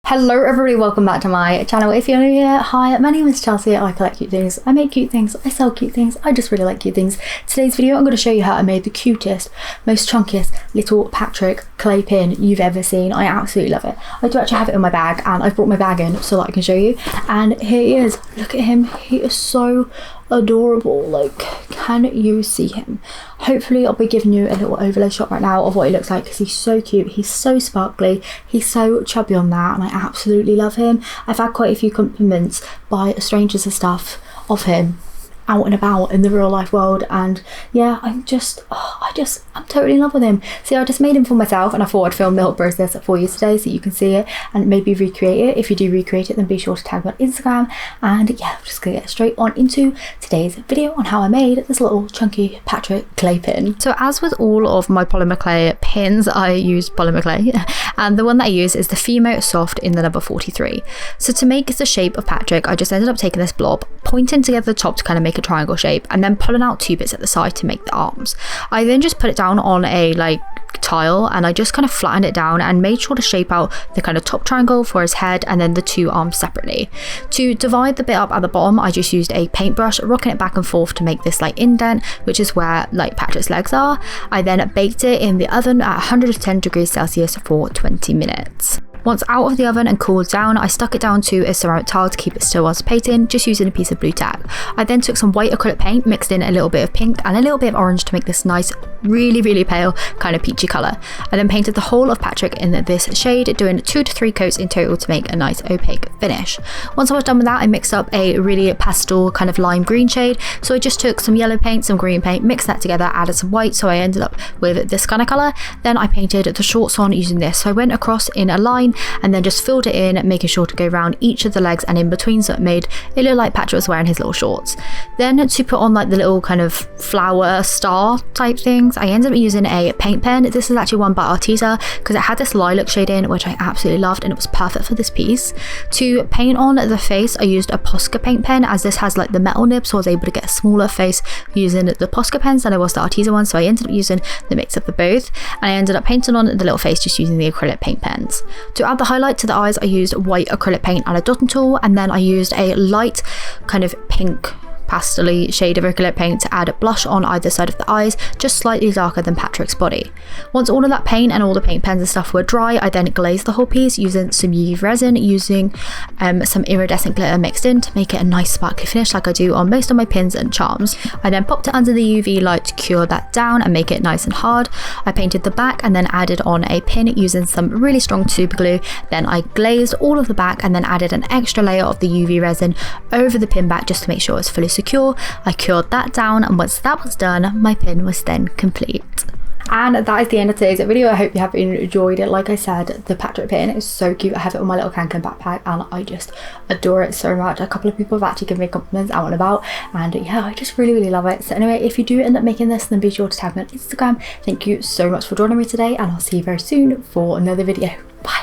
Hello everybody, welcome back to my channel. If you're new here, hi, my name is Chelsey. I collect cute things, I make cute things, I sell cute things, I just really like cute things. Today's video I'm going to show you how I made the cutest, most chunkiest little Patrick clay pin you've ever seen. I absolutely love it. I do actually have it in my bag and I've brought my bag in so that I can show you. And here he is, look at him, he is so adorable. Like, can you see him? Hopefully I'll be giving you a little overlay shot right now of what he looks like because he's so cute, he's so sparkly, he's so chubby on that, and I absolutely love him. I've had quite a few compliments by strangers and stuff of him out and about in the real life world, and yeah, I'm totally in love with him. See, I just made him for myself and I thought I'd film the whole process for you today so you can see it and maybe recreate it. If you do recreate it, then be sure to tag me on Instagram. And yeah, I'm just gonna get straight on into today's video on how I made this little chunky Patrick clay pin. So as with all of my polymer clay pins, I used polymer clay and the one that I use is the Fimo Soft in the number 43. So to make the shape of Patrick, I just ended up taking this blob, pointing together the top to kind of make a triangle shape, and then pulling out two bits at the side to make the arms. I then just put it down on a tile and I just kind of flattened it down and made sure to shape out the kind of top triangle for his head and then the two arms separately. To divide the bit up at the bottom, I just used a paintbrush, rocking it back and forth to make this indent, which is where Patrick's legs are. I then baked it in the oven at 110 degrees Celsius for 20 minutes. Once out of the oven and cooled down, I stuck it down to a ceramic tile to keep it still whilst painting, just using a piece of blue tack. I then took some white acrylic paint, mixed in a little bit of pink and a little bit of orange to make this nice, really pale kind of peachy colour. I then painted the whole of Patrick in this shade, doing 2 to 3 coats in total to make a nice opaque finish. Once I was done with that, I mixed up a really pastel kind of lime green shade. So I just took some yellow paint, some green paint, mixed that together, added some white, so I ended up with this kind of colour. Then I painted the shorts on using this. So I went across in a line and then just filled it in, making sure to go around each of the legs and in between, so it made it look like Patrick was wearing his little shorts. Then to put on the little kind of flower star type things, I ended up using a paint pen. This is actually one by Arteza because it had this lilac shade in, which I absolutely loved, and it was perfect for this piece. To paint on the face, I used a Posca paint pen, as this has the metal nib, so I was able to get a smaller face using the Posca pens than I was the Arteza one, so I ended up using the mix of the both, and I ended up painting on the little face just using the acrylic paint pens. To add the highlight to the eyes, I used white acrylic paint and a dotting tool, and then I used a light kind of pink pastel-y shade of acrylic paint to add a blush on either side of the eyes, just slightly darker than Patrick's body. Once all of that paint and all the paint pens and stuff were dry, I then glazed the whole piece using some UV resin, using some iridescent glitter mixed in to make it a nice sparkly finish like I do on most of my pins and charms. I then popped it under the UV light to cure that down and make it nice and hard. I painted the back and then added on a pin using some really strong super glue. Then I glazed all of the back and then added an extra layer of the UV resin over the pin back just to make sure it's fully secure. I cured that down, and once that was done, my pin was then complete. And that is the end of today's video. I hope you have enjoyed it. Like I said, the Patrick pin is so cute. I have it on my little Kanken backpack and I just adore it so much. A couple of people have actually given me compliments out and about, and yeah, I just really love it. So anyway, if you do end up making this, then be sure to tag me on Instagram. Thank you so much for joining me today, and I'll see you very soon for another video. Bye.